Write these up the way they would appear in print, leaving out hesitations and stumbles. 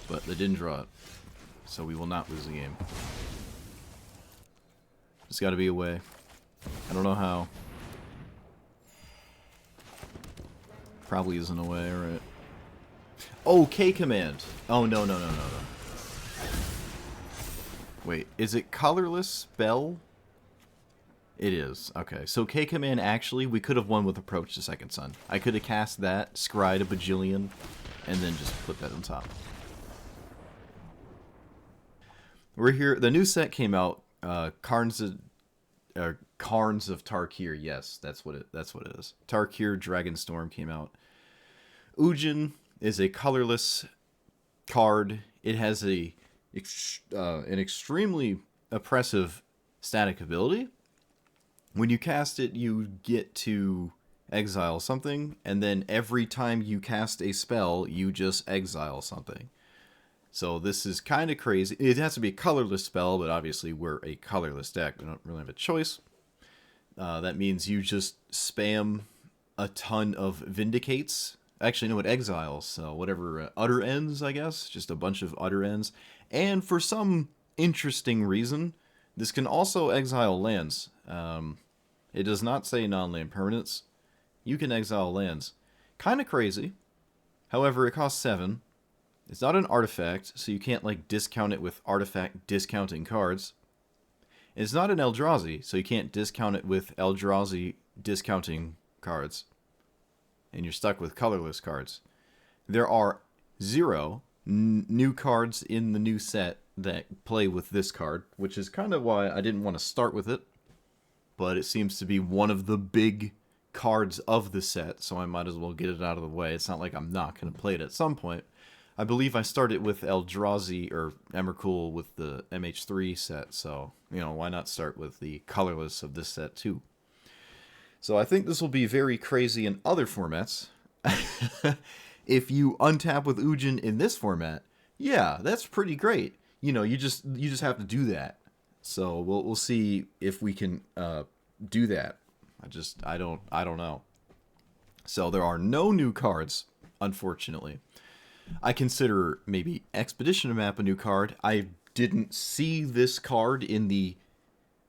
but they didn't draw it. So we will not lose the game. There's got to be a way. I don't know how. Probably isn't a way, right? Oh, K command. Oh, no. Wait, is it colorless spell? It is. Okay, so K command actually, we could have won with Approach to Second Sun. I could have cast that, scryed a bajillion, and then just put that on top. We're here. The new set came out. Karns of Tarkir. Yes, that's what it is. Tarkir Dragonstorm came out. Ugin is a colorless card. It has an extremely oppressive static ability. When you cast it, you get to exile something, and then every time you cast a spell, you just exile something. So this is kind of crazy. It has to be a colorless spell, but obviously we're a colorless deck. We don't really have a choice. That means you just spam a ton of Vindicates. Actually, no, it exiles. So whatever, Utter Ends, I guess. Just a bunch of Utter Ends. And for some interesting reason, this can also exile lands. It does not say non-land permanents. You can exile lands. Kind of crazy. However, it costs 7. It's not an artifact, so you can't like discount it with artifact discounting cards. It's not an Eldrazi, so you can't discount it with Eldrazi discounting cards. And you're stuck with colorless cards. There are 0 new cards in the new set that play with this card, which is kind of why I didn't want to start with it. But it seems to be one of the big cards of the set, so I might as well get it out of the way. It's not like I'm not going to play it at some point. I believe I started with Eldrazi or Emrakul with the MH3 set, so, you know, why not start with the colorless of this set too? So I think this will be very crazy in other formats. If you untap with Ugin in this format, yeah, that's pretty great. You know, you just have to do that. So we'll see if we can do that. I don't know. So there are no new cards, unfortunately. I consider maybe Expedition Map a new card. I didn't see this card in the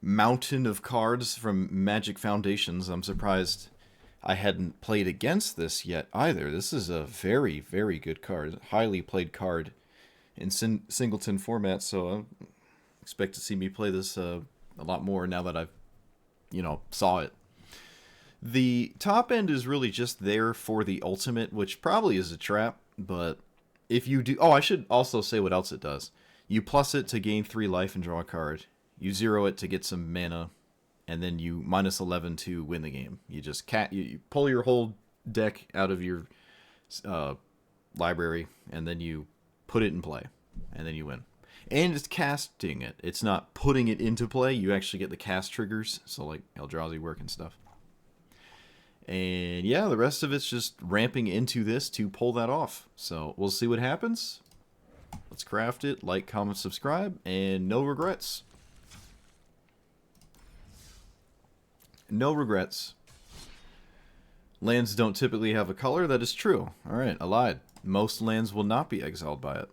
mountain of cards from Magic Foundations. I'm surprised I hadn't played against this yet either. This is a very, very good card. Highly played card in singleton format, so I expect to see me play this a lot more now that I've, saw it. The top end is really just there for the ultimate, which probably is a trap, but if you do... Oh, I should also say what else it does. You plus it to gain 3 life and draw a card. You 0 it to get some mana, and then you minus 11 to win the game. You just you pull your whole deck out of your library, and then you put it in play, and then you win. And it's casting it. It's not putting it into play. You actually get the cast triggers, so like Eldrazi work and stuff. And yeah, the rest of it's just ramping into this to pull that off. So we'll see what happens. Let's craft it. Like, comment, subscribe, and no regrets. No regrets. Lands don't typically have a color. That is true. Alright, I lied. Most lands will not be exiled by it.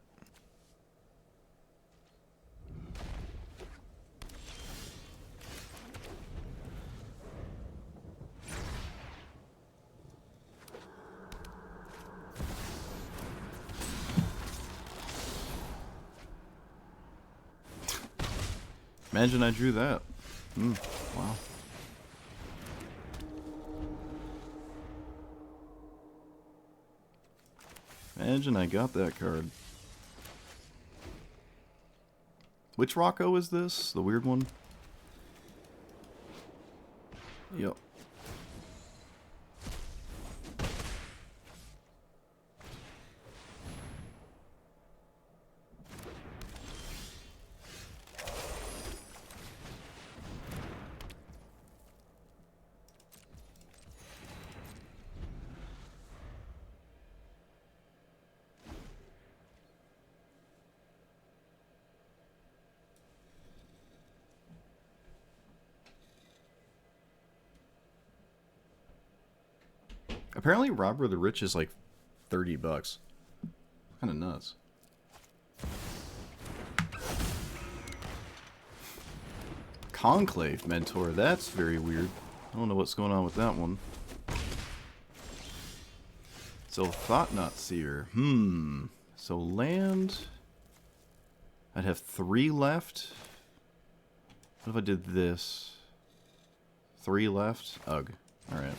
Imagine I drew that. Wow. Imagine I got that card. Which Rocco is this? The weird one? Yep. Apparently Robber the Rich is like $30. Kind of nuts. Conclave Mentor, that's very weird. I don't know what's going on with that one. So, Thought-Knot Seer. So, land... I'd have 3 left. What if I did this? 3 left? Ugh. Alright.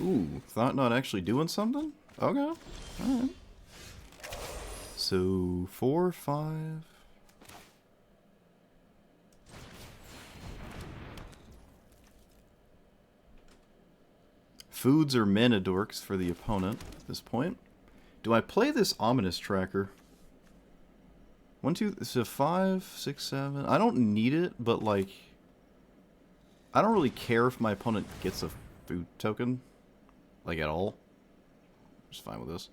Ooh, Thought Not actually doing something? Okay. Alright. So, 4, 5... Foods or mana dorks for the opponent at this point. Do I play this Ominous Tracker? 1, 2, so 5, 6, 7. I don't need it, but like... I don't really care if my opponent gets a food token. Like, at all. I'm just fine with this.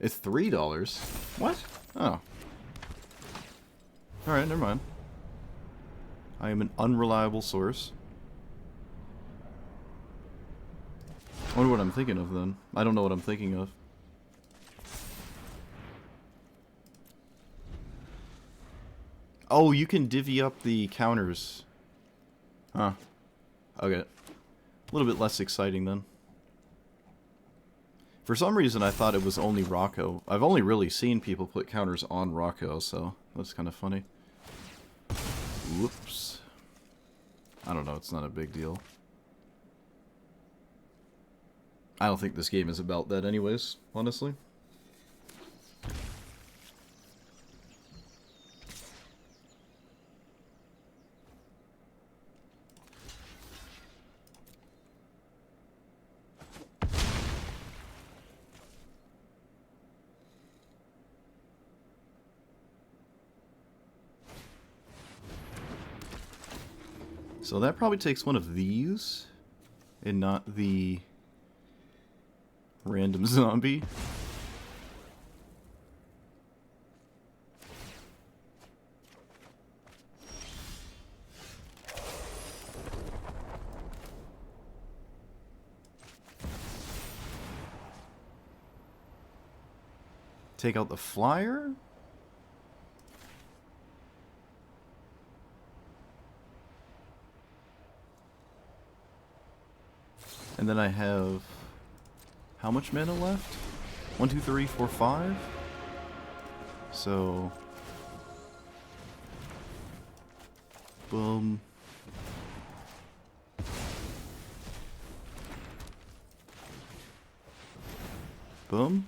It's $3. What? Oh. Alright, never mind. I am an unreliable source. I wonder what I'm thinking of, then. I don't know what I'm thinking of. Oh, you can divvy up the counters. Huh. Okay. A little bit less exciting, then. For some reason, I thought it was only Rocco. I've only really seen people put counters on Rocco, so that's kind of funny. Whoops. I don't know, it's not a big deal. I don't think this game is about that anyways, honestly. So that probably takes one of these, and not the random zombie. Take out the flyer? And then I have... how much mana left? 1, 2, 3, 4, 5? So... boom. Boom.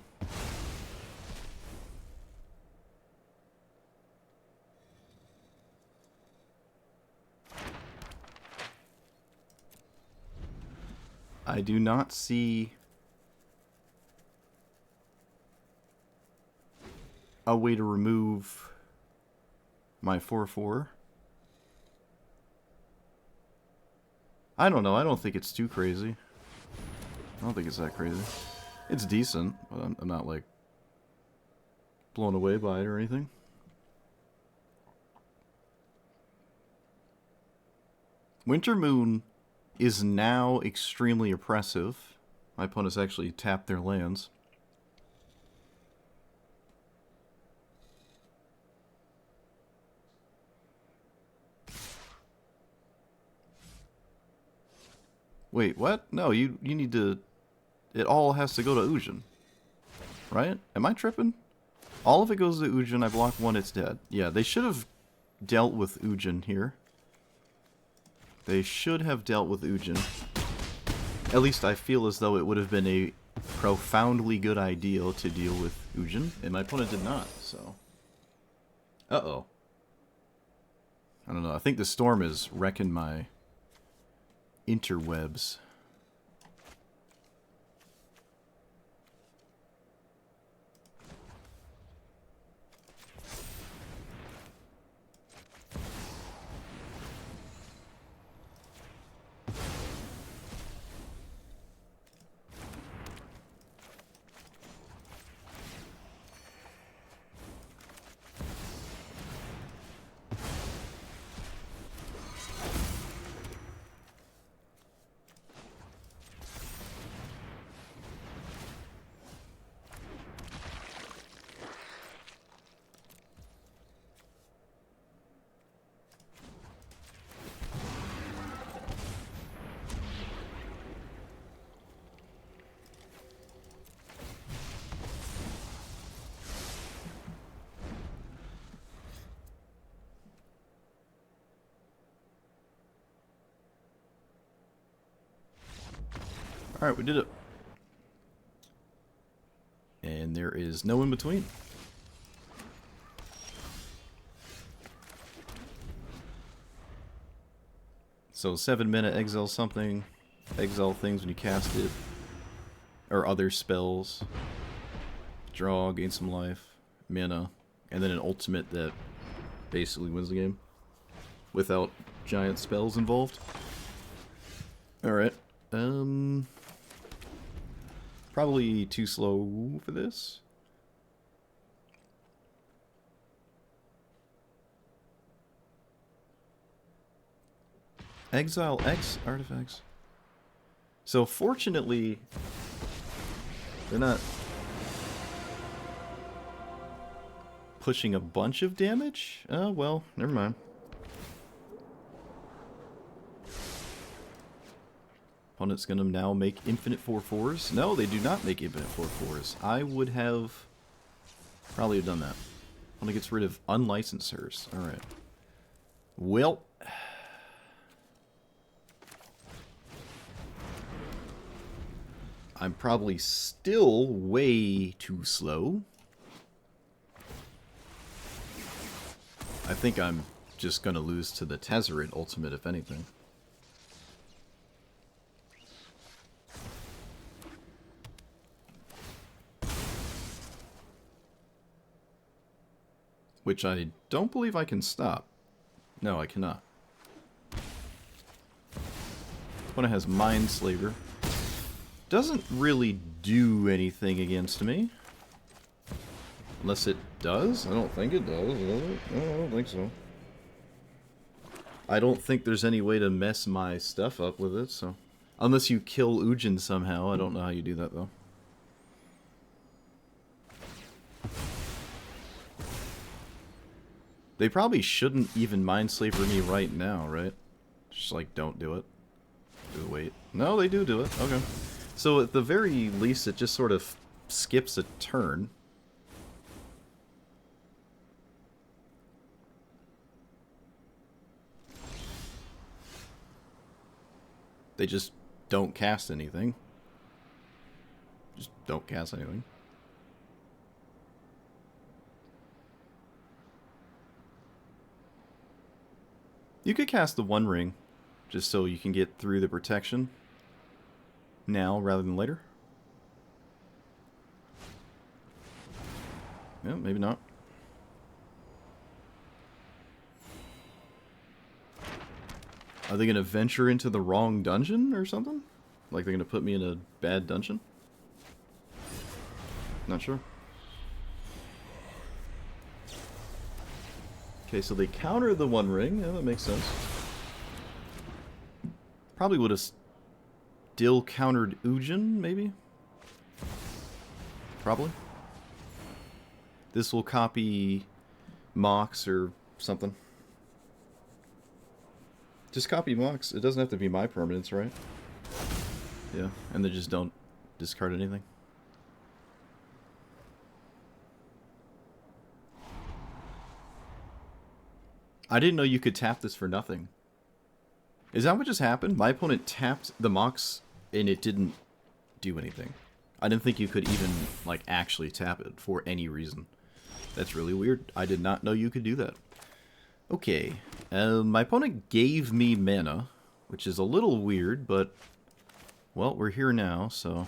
I do not see a way to remove my 4/4. I don't know. I don't think it's too crazy. I don't think it's that crazy. It's decent, but I'm not like blown away by it or anything. Winter Moon is now extremely oppressive. My opponents actually tapped their lands. Wait, what? No, you need to... it all has to go to Ugin. Right? Am I tripping? All of it goes to Ugin, I block one, it's dead. Yeah, they should have dealt with Ugin here. They should have dealt with Ugin. At least I feel as though it would have been a profoundly good idea to deal with Ugin, and my opponent did not, so... uh-oh. I don't know, I think the storm is wrecking my interwebs. Alright, we did it. And there is no in between. So 7 mana, exile something, exile things when you cast it, or other spells, draw, gain some life, mana, and then an ultimate that basically wins the game without giant spells involved. Alright, probably too slow for this. Exile X artifacts. So fortunately, they're not pushing a bunch of damage. Oh, well, never mind. Opponent's gonna now make infinite 4/4s. No, they do not make infinite 4/4s. I would have probably have done that. Opponent gets rid of unlicensors. Alright. Well, I'm probably still way too slow. I think I'm just gonna lose to the Tezzeret ultimate, if anything. Which I don't believe I can stop. No, I cannot. Opponent has Mindslaver. Doesn't really do anything against me. Unless it does? I don't think it does. No, I don't think so. I don't think there's any way to mess my stuff up with it, so... Unless you kill Ugin somehow. I don't know how you do that, though. They probably shouldn't even Mindslaver me right now, right? Just like, don't do it. Do wait. No, they do it. Okay. So at the very least, it just sort of skips a turn. They just don't cast anything. Just don't cast anything. You could cast the One Ring, just so you can get through the protection now rather than later. Yeah, maybe not. Are they going to venture into the wrong dungeon or something? Like they're going to put me in a bad dungeon? Not sure. Okay, so they counter the One Ring. Yeah, that makes sense. Probably would have still countered Ugin, maybe? Probably. This will copy Mox or something. Just copy Mox. It doesn't have to be my permanents, right? Yeah, and they just don't discard anything. I didn't know you could tap this for nothing. Is that what just happened? My opponent tapped the Mox and it didn't do anything. I didn't think you could even, like, actually tap it for any reason. That's really weird. I did not know you could do that. Okay. My opponent gave me mana, which is a little weird, but, well, we're here now, so...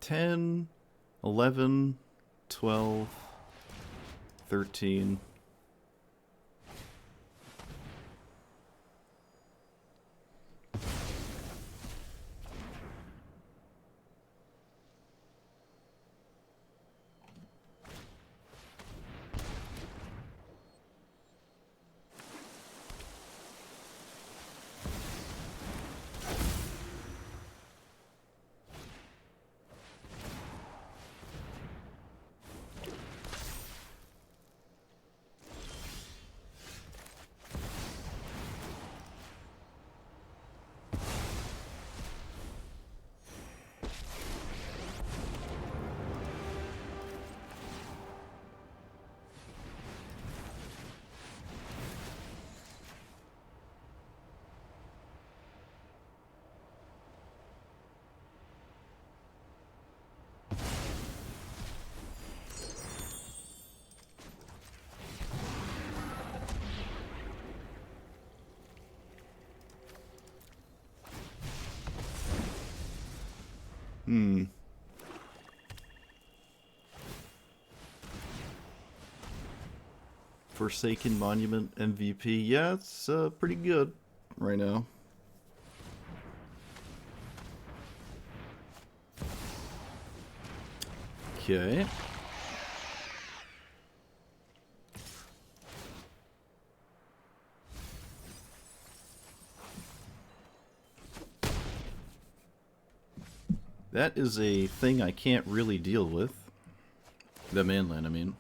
$10, $11, $12, $13. Forsaken Monument MVP. Yeah, it's pretty good right now. Okay. That is a thing I can't really deal with. The mainland, I mean.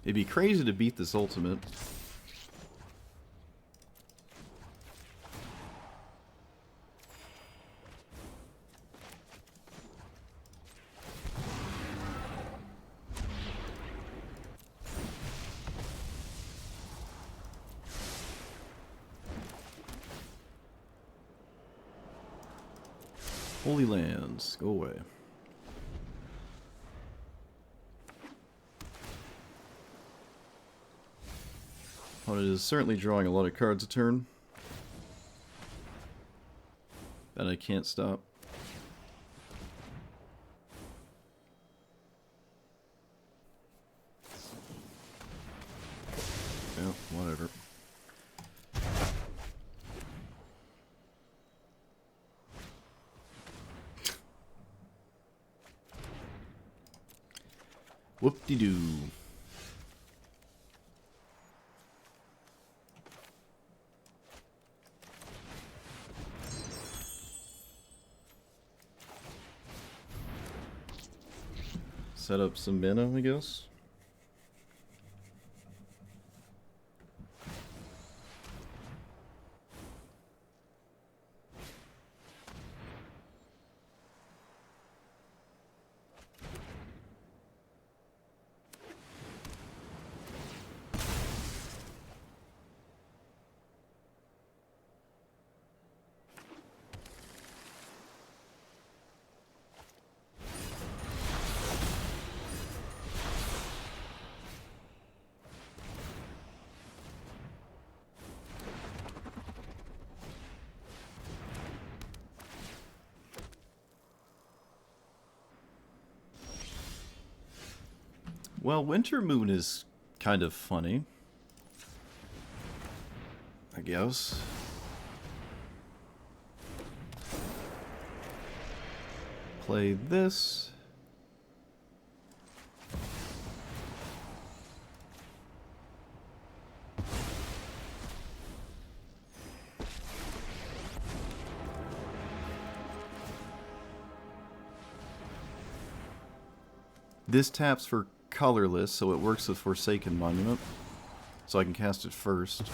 It'd be crazy to beat this ultimate. Holy lands, go away. Opponent is certainly drawing a lot of cards a turn that I can't stop. Yeah, whatever. Whoop-de-doo. Set up some mana, I guess. Well, Winter Moon is kind of funny, I guess. Play this. This taps for colorless, so it works with Forsaken Monument. So I can cast it first.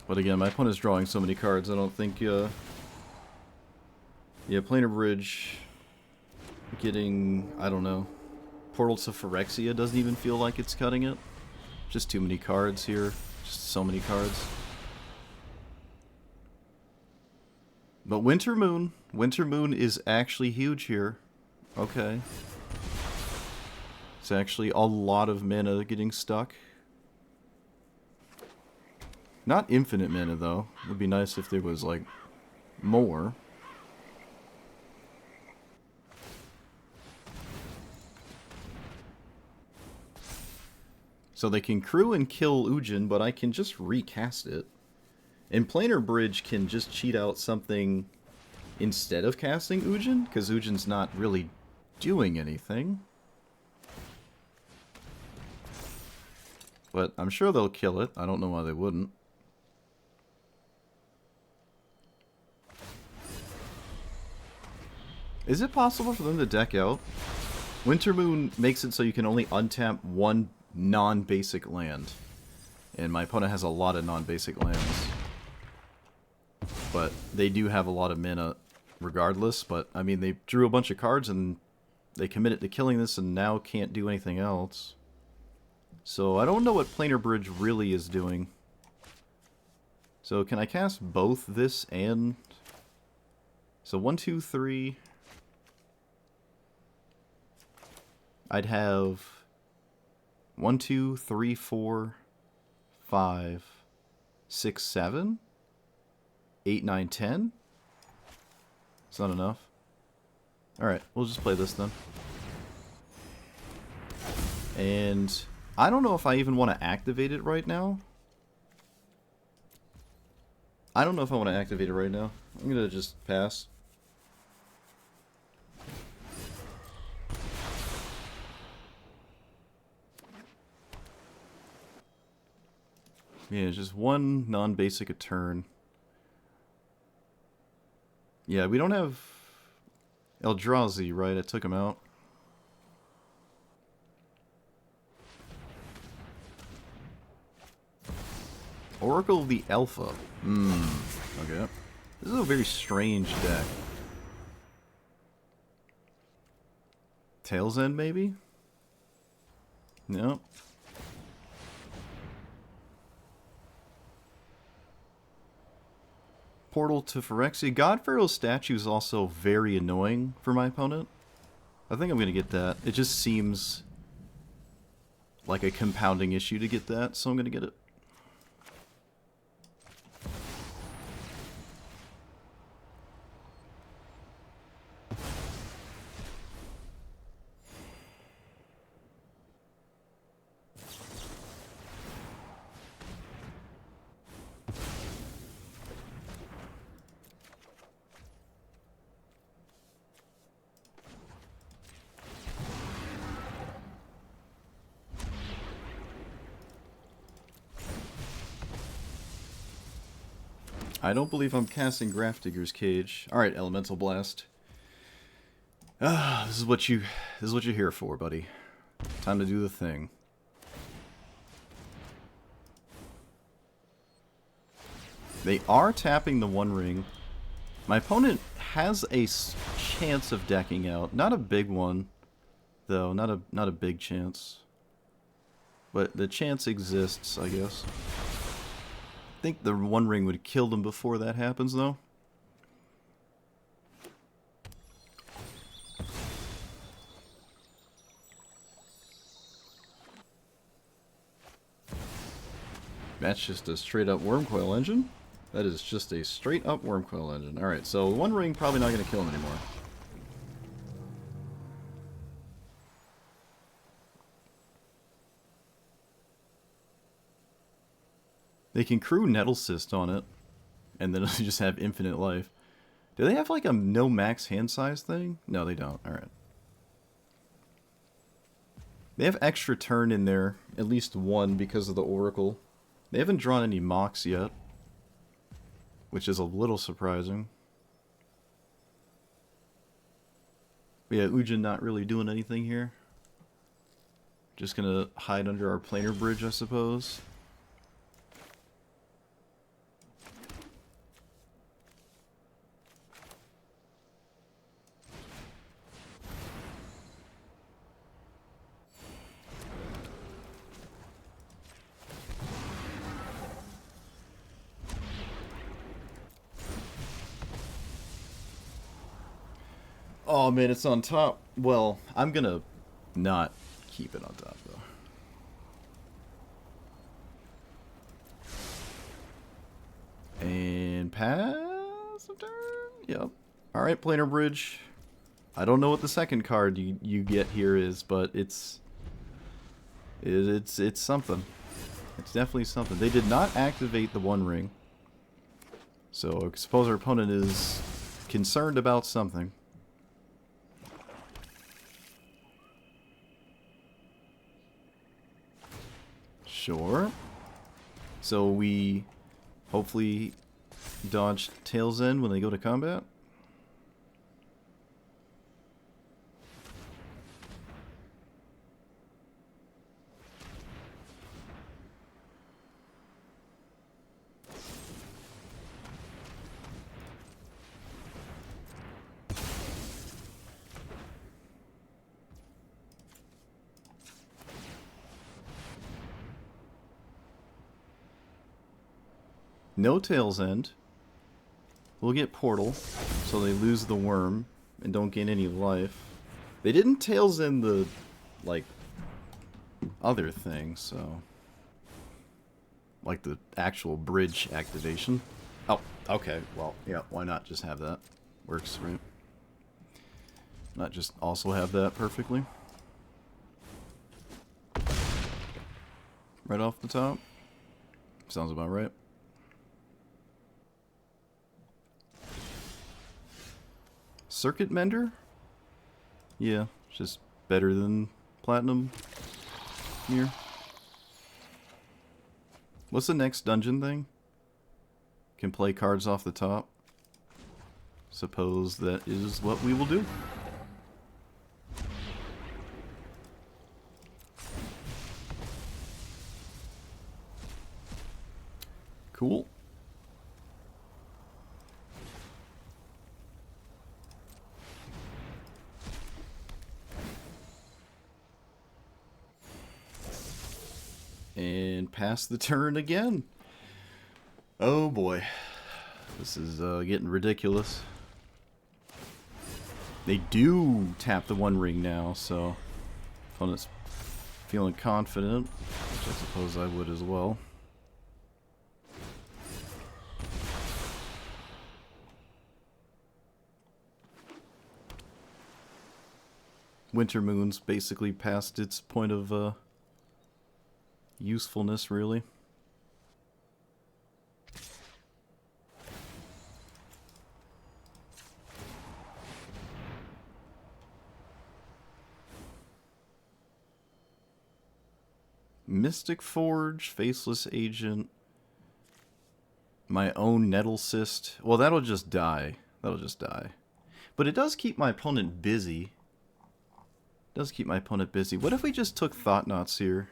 But again, my opponent's drawing so many cards, I don't think, yeah, Planar Bridge getting, I don't know, Portal to Phyrexia doesn't even feel like it's cutting it. Just too many cards here. Just so many cards. But Winter Moon is actually huge here. Okay. It's actually a lot of mana getting stuck. Not infinite mana, though. It would be nice if there was, like, more. So they can crew and kill Ugin, but I can just recast it. And Planar Bridge can just cheat out something instead of casting Ugin, because Ujin's not really doing anything. But I'm sure they'll kill it. I don't know why they wouldn't. Is it possible for them to deck out? Winter Moon makes it so you can only untap one non-basic land. And my opponent has a lot of non-basic lands. But they do have a lot of mana regardless. But, I mean, they drew a bunch of cards and they committed to killing this and now can't do anything else. So I don't know what Planar Bridge really is doing. So can I cast both this and... So 1, 2, 3... I'd have 1, 2, 3, 4, 5, 6, 7, 8, 9, 10. It's not enough. Alright, we'll just play this then. And I don't know if I even want to activate it right now. I don't know if I want to activate it right now. I'm going to just pass. Yeah, just one non-basic a turn. Yeah, we don't have Eldrazi, right? I took him out. Oracle of the Alpha. Okay. This is a very strange deck. Tail's End, maybe? No. Portal to Phyrexia. God Pharaoh's statue is also very annoying for my opponent. I think I'm going to get that. It just seems like a compounding issue to get that, so I'm going to get it. I don't believe I'm casting Grafdigger's Cage. Alright, Elemental Blast. This is what you're here for, buddy. Time to do the thing. They are tapping the One Ring. My opponent has a chance of decking out. Not a big one, though. Not a big chance. But the chance exists, I guess. I think the One Ring would kill them before that happens, though. That's just a straight-up Wormcoil engine. That is just a straight-up Wormcoil engine. Alright, so One Ring probably not going to kill him anymore. They can crew Nettle Cyst on it, and then they just have infinite life. Do they have like a no max hand size thing? No, they don't. Alright. They have extra turn in there, at least one because of the Oracle. They haven't drawn any Mox yet, which is a little surprising. But yeah, Ugin not really doing anything here. Just gonna hide under our planar bridge, I suppose. Oh man, it's on top. Well, I'm gonna not keep it on top though. And pass a turn? Yep. Alright, planar bridge. I don't know what the second card you get here is, but it's something. It's definitely something. They did not activate the One Ring. So I suppose our opponent is concerned about something. Sure. So we hopefully dodge Tail's End when they go to combat. No Tail's End. We'll get Portal, so they lose the Worm and don't gain any life. They didn't Tail's End the like, other things, so... Like the actual bridge activation. Oh, okay, well, yeah, why not just have that? Works, right? Not just also have that perfectly. Right off the top. Sounds about right. Circuit Mender? Yeah, it's just better than Platinum here. What's the next dungeon thing? Can play cards off the top. Suppose that is what we will do. Cool. And pass the turn again. Oh boy. This is getting ridiculous. They do tap the One Ring now, so opponent's feeling confident, which I suppose I would as well. Winter Moon's basically past its point of usefulness, really. Mystic Forge, Faceless Agent, my own Nettle Cyst. Well, that'll just die. That'll just die. But it does keep my opponent busy. It does keep my opponent busy. What if we just took Thought Knots here?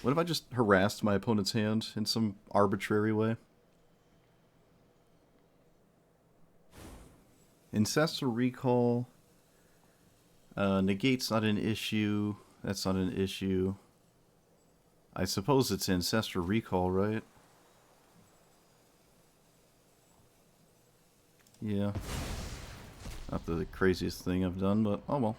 What if I just harassed my opponent's hand in some arbitrary way? Ancestral Recall. Negate's not an issue. That's not an issue. I suppose it's Ancestral Recall, right? Yeah. Not the craziest thing I've done, but oh well.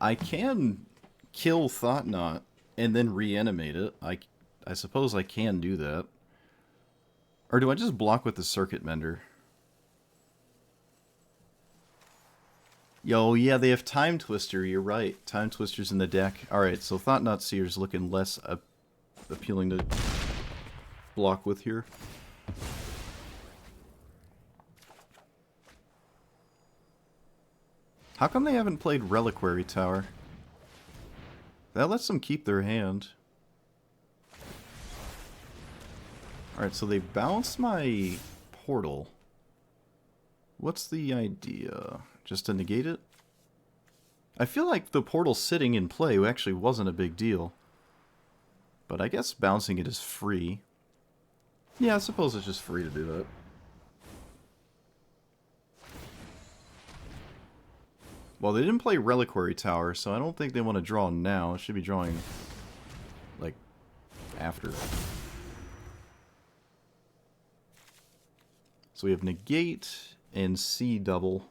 I can kill Thought Knot and then reanimate it. I suppose I can do that. Or do I just block with the Circuit Mender? Yo, yeah, they have Time Twister, you're right. Time Twister's in the deck. Alright, so Thought Knot Seer's looking less appealing to block with here. How come they haven't played Reliquary Tower? That lets them keep their hand. Alright, so they bounced my portal. What's the idea? Just to negate it? I feel like the portal sitting in play actually wasn't a big deal. But I guess bouncing it is free. Yeah, I suppose it's just free to do that. Well, they didn't play Reliquary Tower, so I don't think they want to draw now. It should be drawing, like, after. So we have Negate and C double.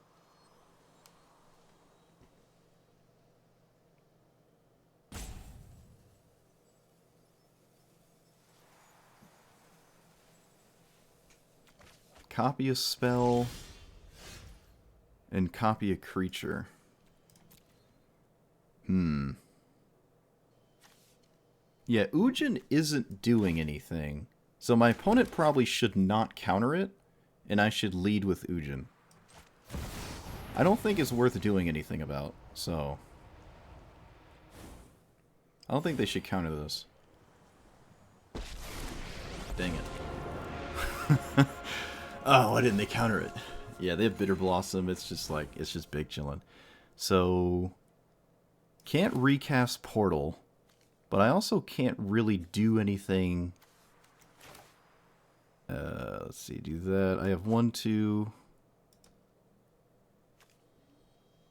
Copy a spell. And copy a creature. Yeah, Ugin isn't doing anything. So my opponent probably should not counter it, and I should lead with Ugin. I don't think it's worth doing anything about, so... I don't think they should counter this. Dang it. Oh, why didn't they counter it? Yeah, they have Bitter Blossom. It's just like, it's just big chillin'. So, can't recast Portal, but I also can't really do anything. Let's see, do that. I have 1, 2,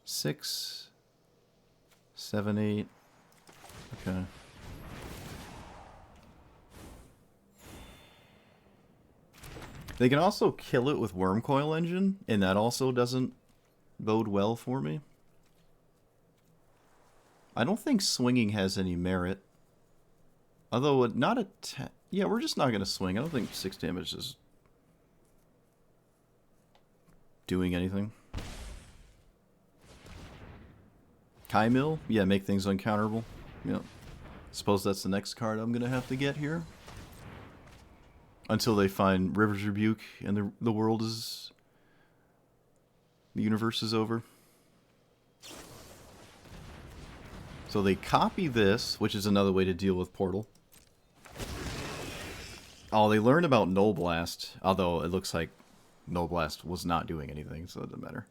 6, 7, 8. Okay. They can also kill it with Worm Coil Engine, and that also doesn't bode well for me. I don't think swinging has any merit. Although, not a... Yeah, we're just not going to swing. I don't think 6 damage is doing anything. Kaimil? Yeah, make things uncounterable. Yeah. Suppose that's the next card I'm going to have to get here. Until they find River's Rebuke and the world is... The universe is over. So they copy this, which is another way to deal with Portal. Oh, they learned about Null Blast, although it looks like Null Blast was not doing anything, so it doesn't matter.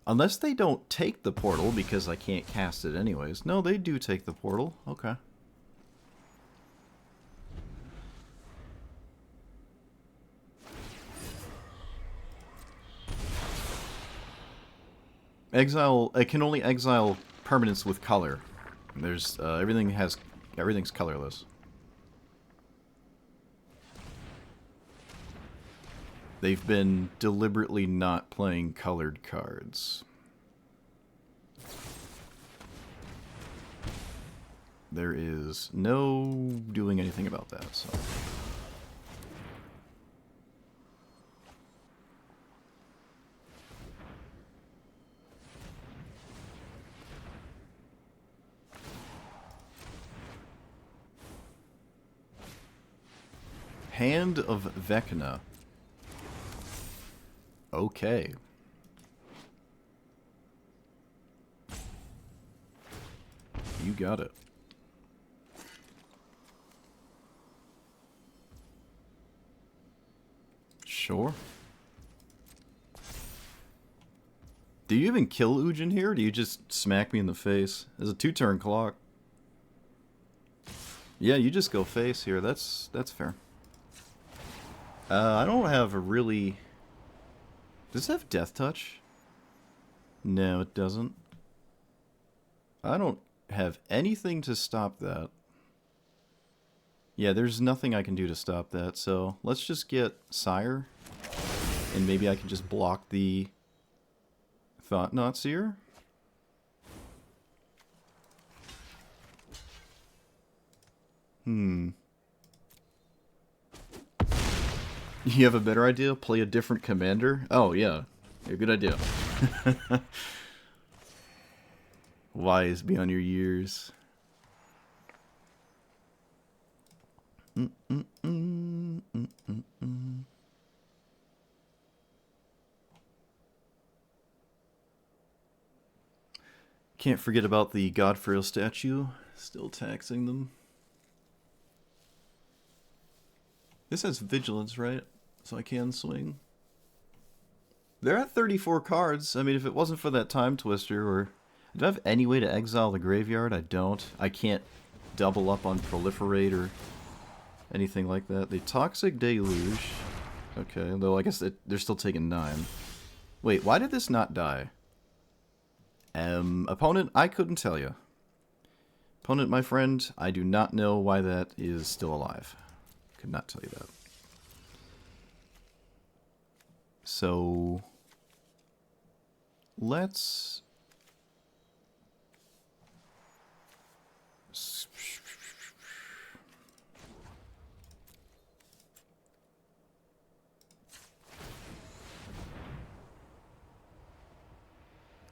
Unless they don't take the Portal, because I can't cast it anyways. No, they do take the Portal. Okay. Exile. It can only exile permanents with color. There's everything's colorless. They've been deliberately not playing colored cards. There is no doing anything about that, so. Hand of Vecna. Okay. You got it. Sure. Do you even kill Ugin here, or do you just smack me in the face? There's a 2-turn clock. Yeah, you just go face here. That's fair. I don't have a really... Does it have Death Touch? No, it doesn't. I don't have anything to stop that. Yeah, there's nothing I can do to stop that, so let's just get Sire. And maybe I can just block the Thought-Knot Seer. You have a better idea? Play a different commander? Oh, yeah. A good idea. Wise beyond your years. Can't forget about the Godfrail statue. Still taxing them. This has Vigilance, right? So I can swing. They're at 34 cards. I mean, if it wasn't for that Time Twister, or... Do I have any way to exile the graveyard? I don't. I can't double up on Proliferate or anything like that. The Toxic Deluge. Okay, though I guess they're still taking 9. Wait, why did this not die? Opponent, I couldn't tell you. Opponent, my friend, I do not know why that is still alive. Could not tell you that. So let's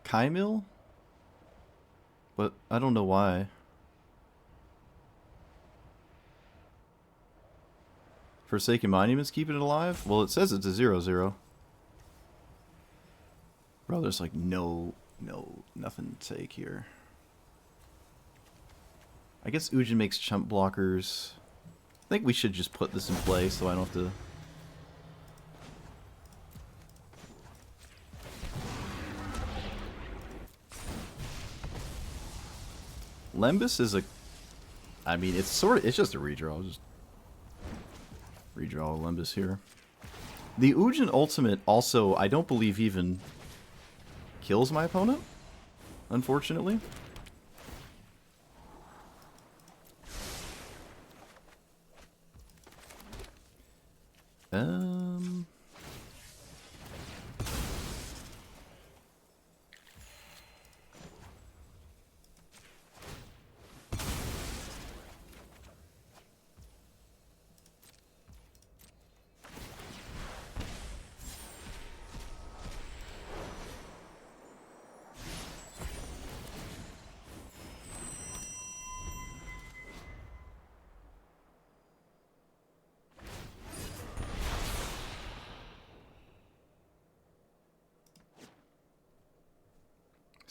Kaimil? But I don't know why. Forsaken Monuments keeping it alive? Well, it says it's a 0/0. Bro, there's like nothing to take here. I guess Ugin makes chump blockers. I think we should just put this in play so I don't have to... Lembas is a... I mean, it's just a redraw. I'll just redraw a Lembas here. The Ugin ultimate also, I don't believe, even kills my opponent, unfortunately.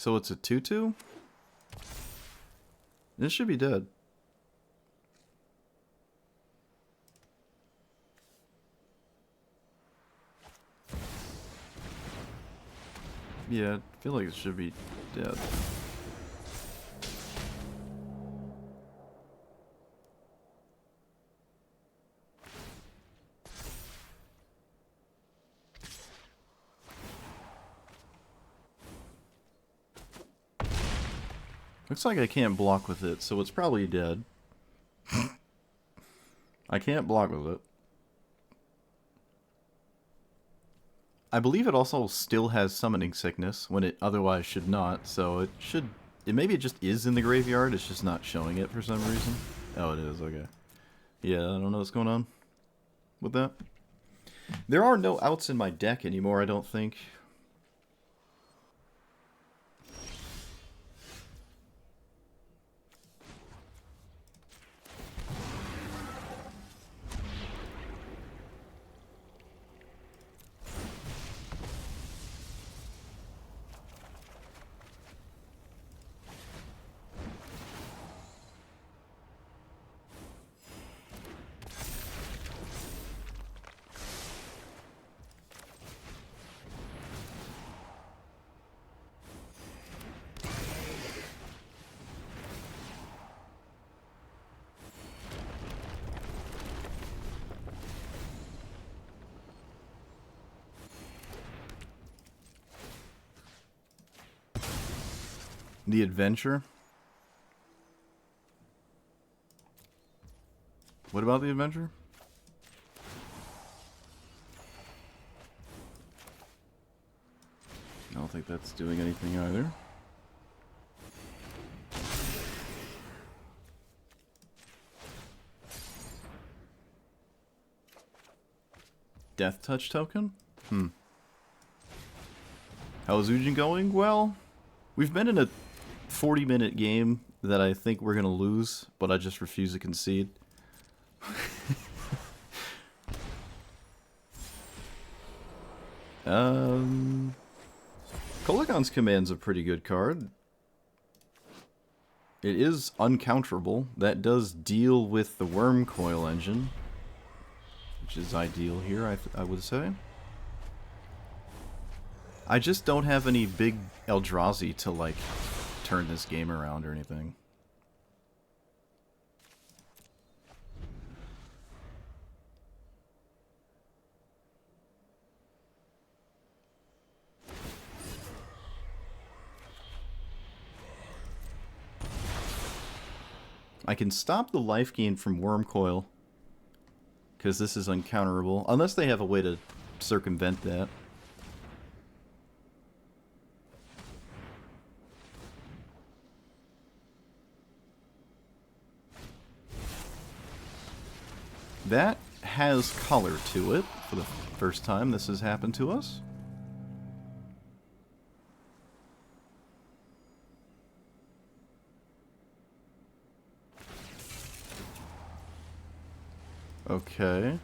So it's a 2/2? This should be dead. Yeah, I feel like it should be dead. Looks like I can't block with it, so it's probably dead. I can't block with it. I believe it also still has summoning sickness when it otherwise should not, so it should... maybe it just is in the graveyard, it's just not showing it for some reason. Oh, it is, okay. Yeah, I don't know what's going on with that. There are no outs in my deck anymore, I don't think. The adventure? What about the adventure? I don't think that's doing anything either. Death touch token? How's Ugin going? Well, we've been in a 40-minute game that I think we're going to lose, but I just refuse to concede. Kolikon's Command's a pretty good card. It is uncounterable. That does deal with the Worm Coil engine, which is ideal here, I would say. I just don't have any big Eldrazi to, like, turn this game around or anything. I can stop the life gain from Worm Coil, because this is uncounterable, unless they have a way to circumvent that. That has color to it for the first time this has happened to us. Okay.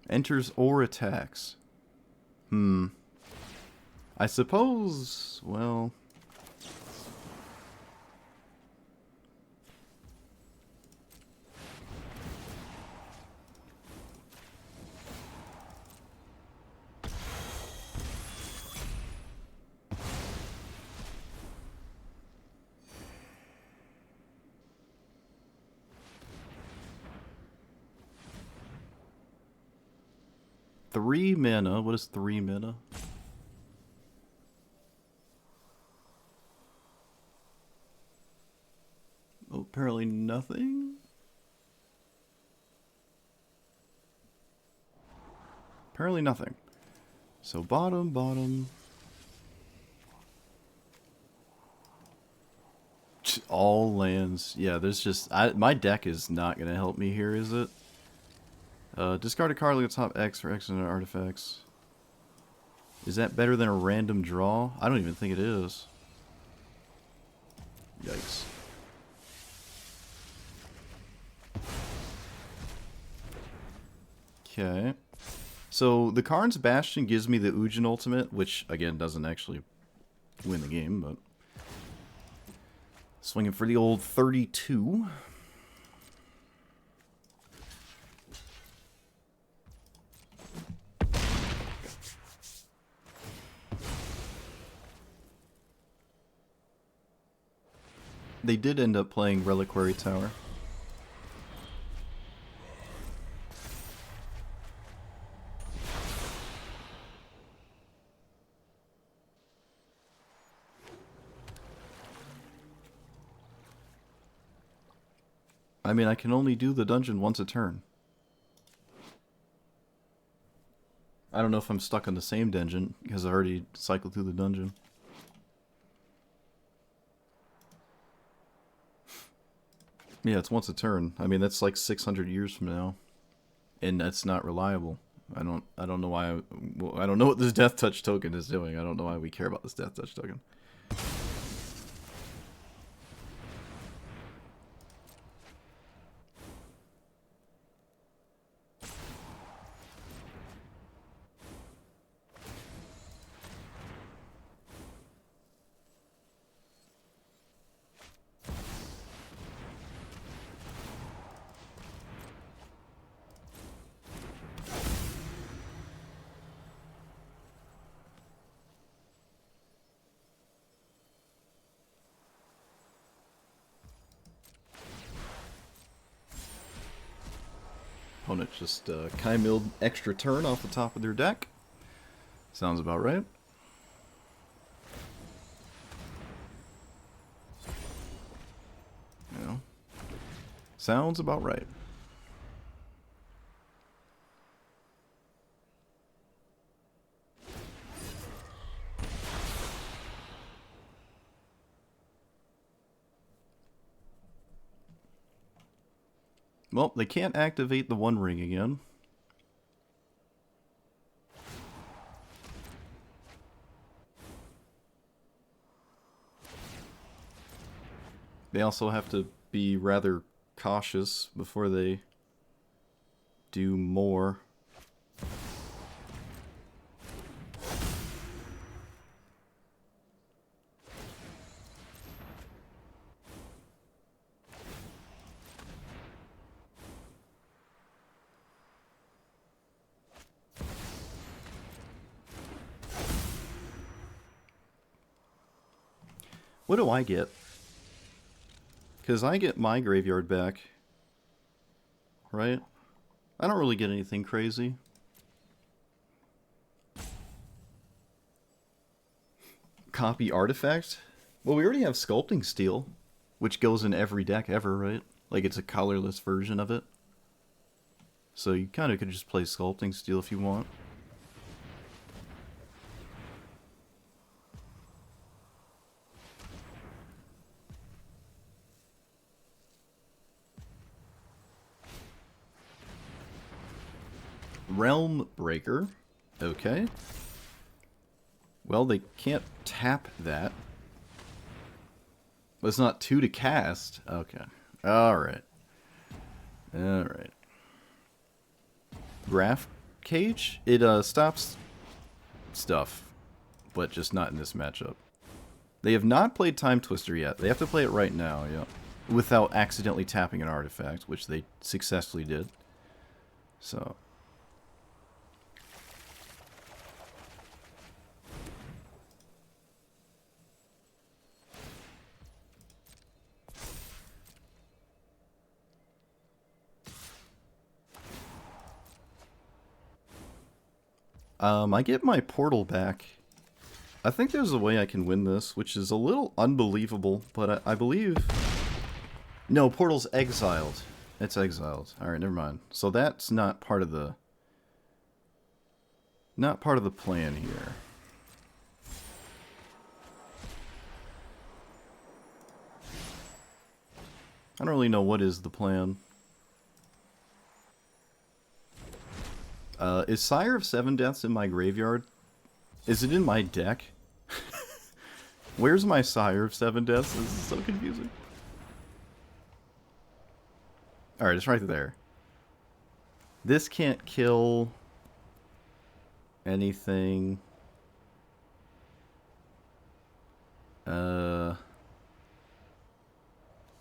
Enters or attacks. I suppose, well... Three mana. What is 3 mana? Oh, apparently nothing. Apparently nothing. So bottom. All lands. Yeah, there's just... my deck is not going to help me here, is it? Discard a card, look at top X for X and artifacts. Is that better than a random draw? I don't even think it is. Yikes. Okay. So the Karn's Bastion gives me the Ugin ultimate, which again doesn't actually win the game, but swinging for the old 32. They did end up playing Reliquary Tower. I mean, I can only do the dungeon once a turn. I don't know if I'm stuck on the same dungeon, because I already cycled through the dungeon. Yeah, it's once a turn. I mean, that's like 600 years from now. And that's not reliable. I don't know why I don't know what this death touch token is doing. I don't know why we care about this death touch token. Opponent just Chi-milled extra turn off the top of their deck. Sounds about right. Yeah. Sounds about right. Well, they can't activate the One Ring again. They also have to be rather cautious before they do more. What do I get? Because I get my graveyard back, right? I don't really get anything crazy. Copy artifact? Well, we already have Sculpting Steel, which goes in every deck ever, right? Like, it's a colorless version of it. So you kind of could just play Sculpting Steel if you want. Realm Breaker. Okay. Well, they can't tap that. But it's not 2 to cast. Okay. Alright. Alright. Graph Cage? It stops stuff. But just not in this matchup. They have not played Time Twister yet. They have to play it right now, yeah. Without accidentally tapping an artifact, which they successfully did. So... I get my portal back. I think there's a way I can win this, which is a little unbelievable, but I believe... No, portal's exiled. It's exiled. Alright, never mind. So that's not part of the... Not part of the plan here. I don't really know what is the plan. Is Sire of Seven Deaths in my graveyard? Is it in my deck? Where's my Sire of Seven Deaths? This is so confusing. Alright, it's right there. This can't kill... anything.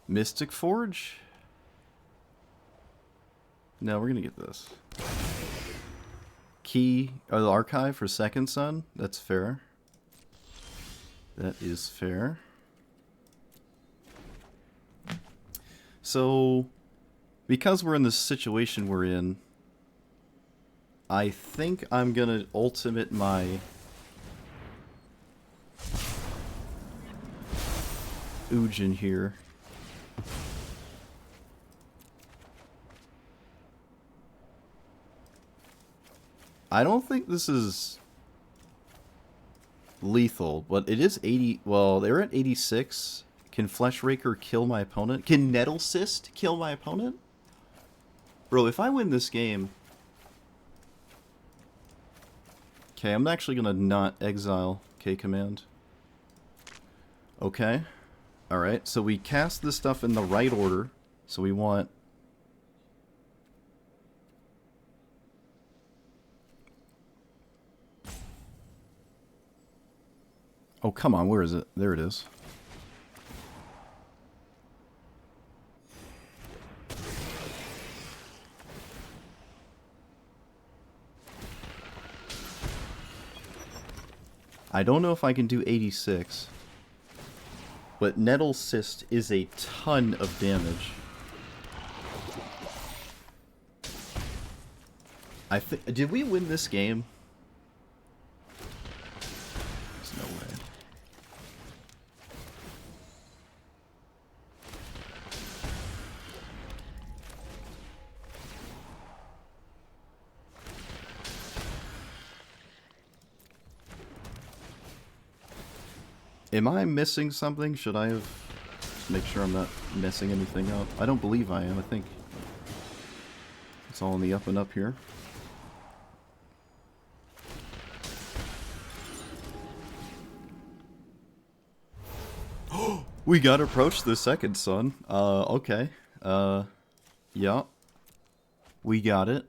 Mystic Forge? No, we're gonna get this. Key, or the archive for Second Son? That's fair. That is fair. So, because we're in the situation we're in, I think I'm gonna ultimate my Ugin here. I don't think this is lethal, but it is 80. Well, they're at 86. Can Fleshraker kill my opponent? Can Nettle Cyst kill my opponent? Bro, if I win this game... Okay, I'm actually gonna not exile K-Command. Okay. Alright, so we cast this stuff in the right order. So we want... Oh, come on, where is it? There it is. I don't know if I can do 86. But Nettle Cyst is a ton of damage. I think... Did we win this game? There's no way. Am I missing something? Should I have... Make sure I'm not messing anything up. I don't believe I am. I think it's all in the up and up here. We gotta approach the Second Son. Okay. Yeah. We got it.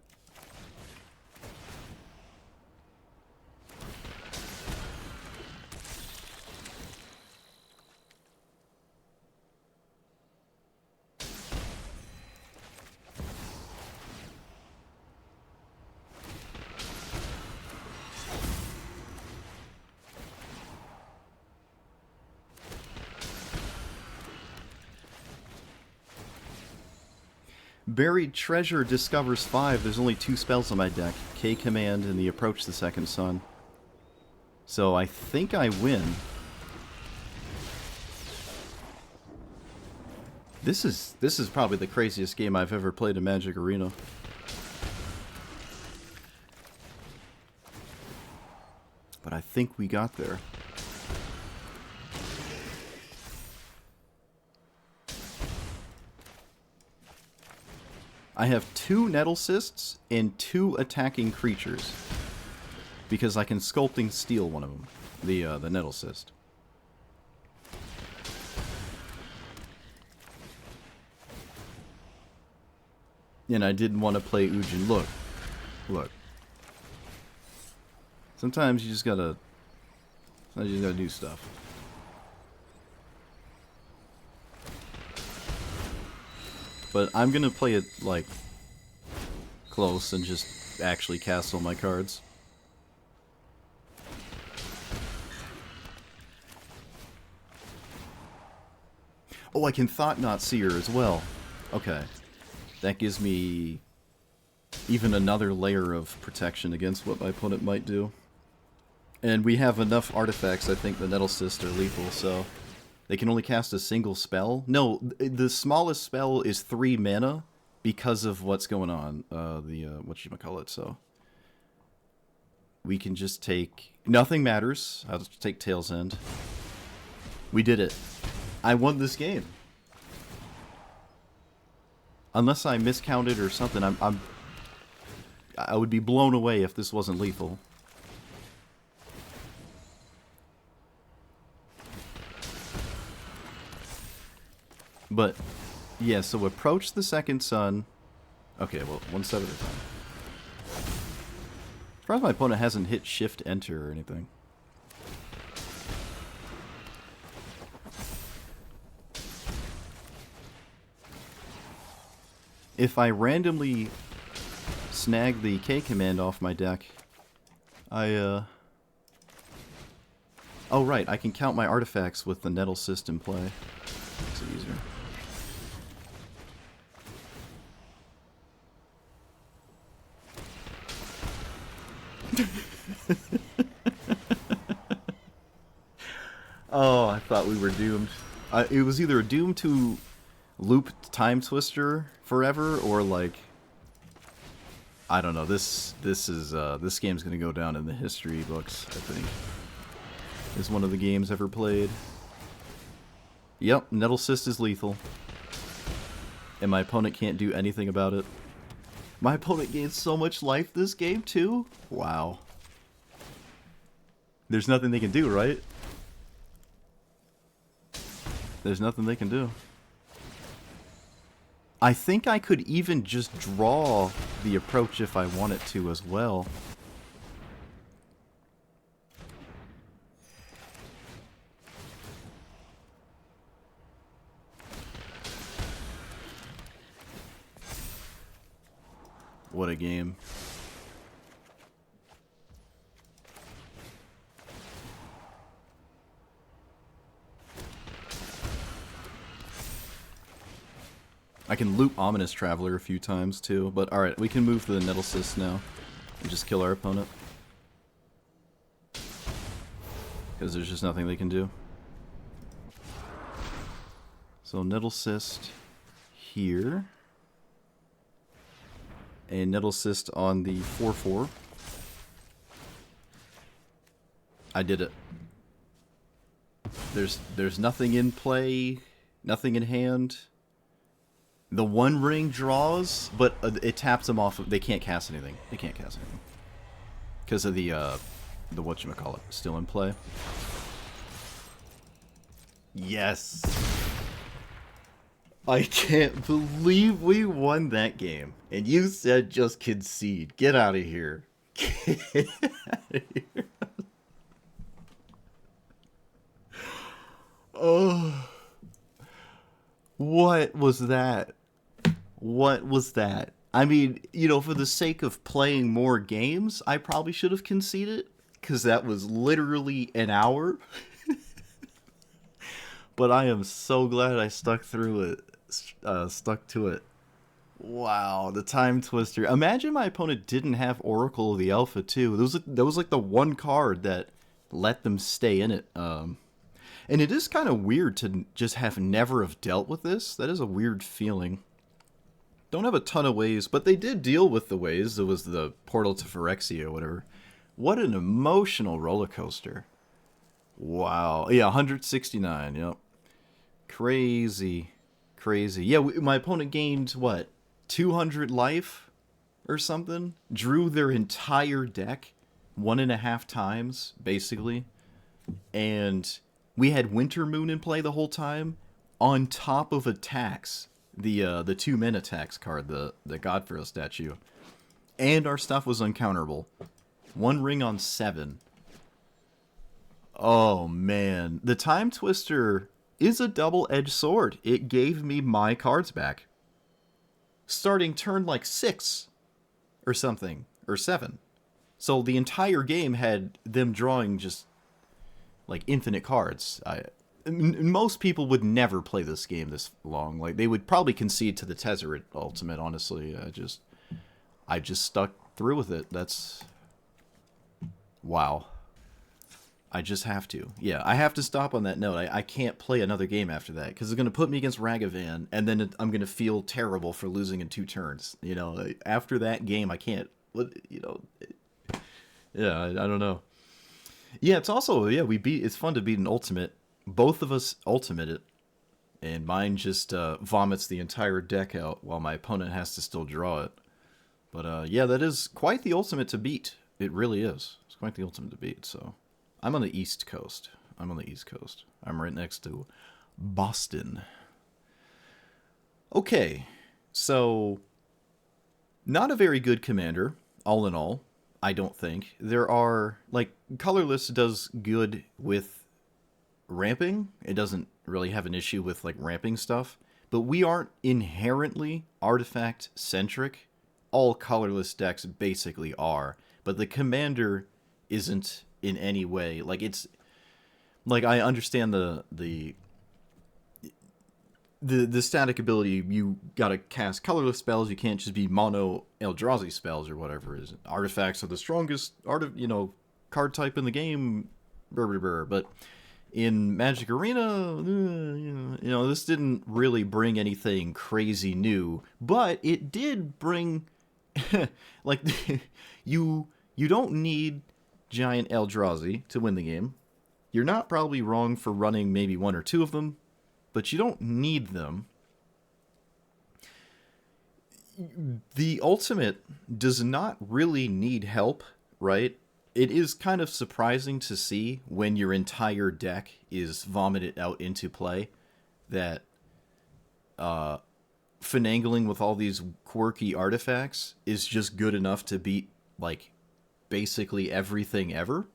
Buried Treasure discovers 5. There's only 2 spells on my deck. K-Command and the Approach the Second Son. So I think I win. This is probably the craziest game I've ever played in Magic Arena. But I think we got there. I have 2 Nettle Cysts and 2 attacking creatures. Because I can Sculpting Steel one of them. The Nettle Cyst. And I didn't want to play Ugin. Look. Look. Sometimes you just gotta do stuff. But I'm gonna play it, like, close and just actually cast all my cards. Oh, I can Thought-Knot Seer as well. Okay. That gives me even another layer of protection against what my opponent might do. And we have enough artifacts, I think the Nettle Cyst are lethal, so... They can only cast a single spell? No, the smallest spell is 3 mana because of what's going on. Whatchamacallit, so... We can just take... Nothing matters. I'll just take Tail's End. We did it. I won this game. Unless I miscounted or something, I would be blown away if this wasn't lethal. But, yeah, so approach the Second Son. Okay, well, one step at a time. Surprised my opponent hasn't hit Shift Enter or anything. If I randomly snag the K command off my deck, oh right, I can count my artifacts with the Nettle Cyst in play. Makes it easier. Oh, I thought we were doomed. It was either doomed to loop Time Twister forever, or like, I don't know. This game's gonna go down in the history books, I think. It's one of the games ever played. Yep, Nettle Cyst is lethal. And my opponent can't do anything about it. My opponent gains so much life this game, too? Wow. There's nothing they can do, right? There's nothing they can do. I think I could even just draw the approach if I wanted to as well. What a game. I can loop Ominous Traveler a few times too, but alright, we can move to the Nettle Cyst now and just kill our opponent. Because there's just nothing they can do. So Nettle Cyst here. A Nettle Cyst on the 4/4. I did it. There's nothing in play, nothing in hand. The One Ring draws, but it taps them off. They can't cast anything. They can't cast anything because of the whatchamacallit still in play. Yes. I can't believe we won that game. And you said just concede. Get out of here. Get out of here. Oh. What was that? What was that? I mean, you know, for the sake of playing more games, I probably should have conceded. Because that was literally an hour. But I am so glad I stuck through it. Stuck to it. Wow, the Time Twister. Imagine my opponent didn't have Oracle of the Alpha too. That was like the one card that let them stay in it. And it is kind of weird to just have never have dealt with this. That is a weird feeling. Don't have a ton of ways, but they did deal with the ways. It was the Portal to Phyrexia or whatever. What an emotional roller coaster. Wow. Yeah, 169. Yep. Crazy. Crazy. Yeah, my opponent gained, what, 200 life or something? Drew their entire deck 1.5 times, basically. And we had Winter Moon in play the whole time, on top of attacks. The 2-mana tax card, the Godfrey statue. And our stuff was uncounterable. 1 ring on 7. Oh, man. The Time Twister is a double-edged sword. It gave me my cards back. Starting turn like 6 or something, or 7. So the entire game had them drawing just like infinite cards. Most people would never play this game this long. Like, they would probably concede to the Tezzeret Ultimate, honestly. I just stuck through with it. That's... wow. I just have to. Yeah, I have to stop on that note. I can't play another game after that, because it's going to put me against Ragavan, and then I'm going to feel terrible for losing in 2 turns. You know, after that game, I can't, you know... yeah, I don't know. Yeah, it's also, yeah, it's fun to beat an ultimate. Both of us ultimate it, and mine just vomits the entire deck out while my opponent has to still draw it. But yeah, that is quite the ultimate to beat. It really is. It's quite the ultimate to beat, so... I'm on the East Coast. I'm right next to Boston. Okay, so... not a very good commander, all in all. I don't think. There are, like, Colorless does good with ramping. It doesn't really have an issue with, like, ramping stuff. But we aren't inherently artifact-centric. All Colorless decks basically are. But the Commander isn't in any way. Like, it's... Like, I understand the static ability. You gotta cast colorless spells. You can't just be mono Eldrazi spells or whatever it is. Artifacts are the strongest card type in the game. But in Magic Arena, this didn't really bring anything crazy new. But it did bring, like, you don't need giant Eldrazi to win the game. You're not probably wrong for running maybe one or two of them, but you don't need them. The ultimate does not really need help, right? It is kind of surprising to see when your entire deck is vomited out into play that finagling with all these quirky artifacts is just good enough to beat, like, basically everything ever.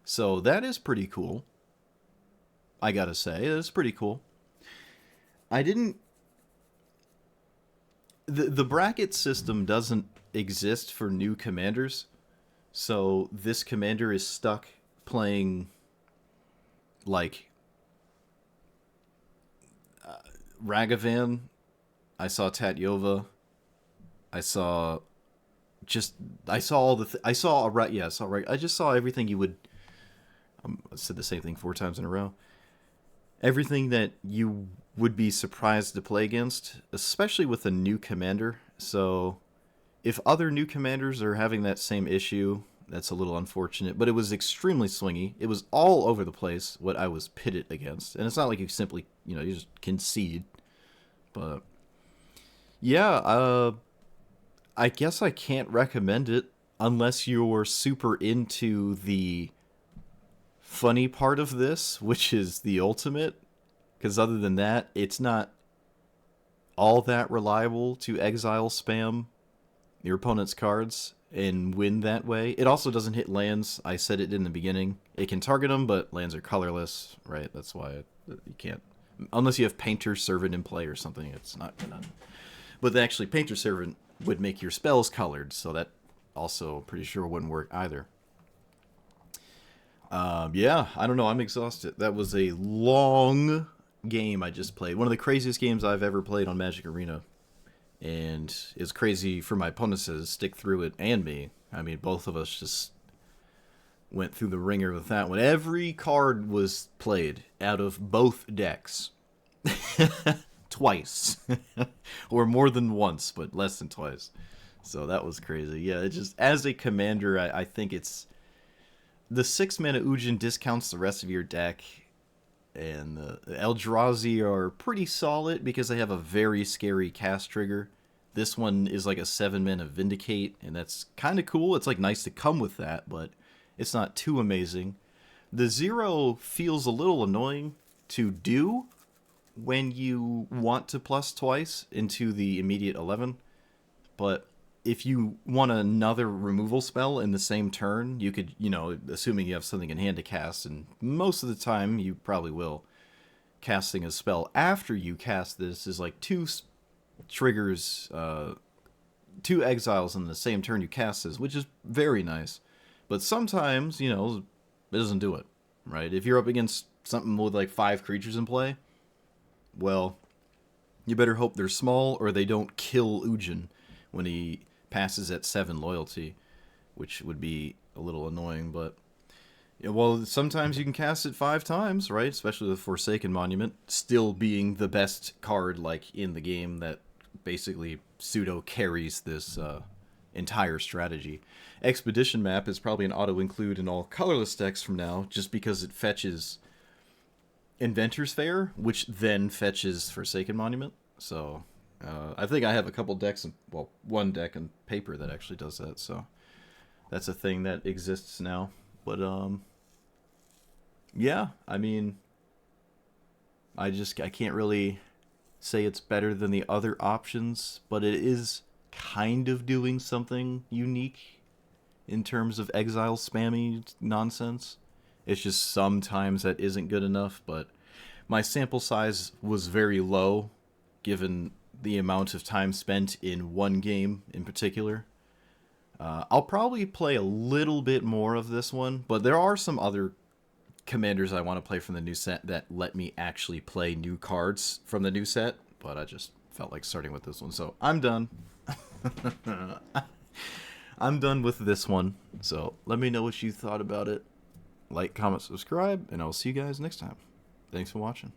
So that is pretty cool. I gotta say, that's pretty cool. I didn't... The bracket system doesn't exist for new commanders, so this commander is stuck playing, like, Ragavan. I saw Tatyova. I saw all the... I just saw everything you would... I said the same thing 4 times in a row. Everything that you would be surprised to play against, especially with a new commander. So if other new commanders are having that same issue, that's a little unfortunate. But it was extremely swingy. It was all over the place what I was pitted against. And it's not like you simply, you just concede. But yeah, I guess I can't recommend it unless you're super into the funny part of this, which is the ultimate, because other than that, it's not all that reliable to exile spam your opponent's cards and win that way. It also doesn't hit lands. I said it in the beginning. It can target them, but lands are colorless, right? That's why you can't, unless you have Painter Servant in play or something. It's not gonna. But actually, Painter Servant would make your spells colored, so that also pretty sure wouldn't work either. Yeah, I don't know. I'm exhausted. That was a long game I just played. One of the craziest games I've ever played on Magic Arena. And it's crazy for my opponents to stick through it and me. I mean, both of us just went through the ringer with that one. Every card was played out of both decks. Twice. Or more than once, but less than twice. So that was crazy. Yeah, it just, as a commander, I think it's... The 6-mana Ugin discounts the rest of your deck, and the Eldrazi are pretty solid because they have a very scary cast trigger. This one is like a 7-mana Vindicate, and that's kind of cool. It's like nice to come with that, but it's not too amazing. The 0 feels a little annoying to do when you want to plus twice into the immediate 11, but if you want another removal spell in the same turn, you could, assuming you have something in hand to cast, and most of the time you probably will, casting a spell after you cast this is like 2 triggers, 2 exiles in the same turn you cast this, which is very nice. But sometimes, it doesn't do it, right? If you're up against something with like 5 creatures in play, well, you better hope they're small or they don't kill Ugin when he passes at 7 loyalty, which would be a little annoying. But well, sometimes you can cast it 5 times, right? Especially with Forsaken Monument still being the best card like in the game that basically pseudo carries this entire strategy. Expedition Map is probably an auto include in all colorless decks from now, just because it fetches Inventor's Fair, which then fetches Forsaken Monument. So I think I have a couple decks, one deck in paper that actually does that, so that's a thing that exists now. But, yeah, I mean, I can't really say it's better than the other options, but it is kind of doing something unique in terms of exile spammy nonsense. It's just sometimes that isn't good enough, but my sample size was very low given the amount of time spent in one game in particular. I'll probably play a little bit more of this one, but there are some other commanders I want to play from the new set that let me actually play new cards from the new set, but I just felt like starting with this one, so I'm done. I'm done with this one, so let me know what you thought about it. Like, comment, subscribe, and I'll see you guys next time. Thanks for watching.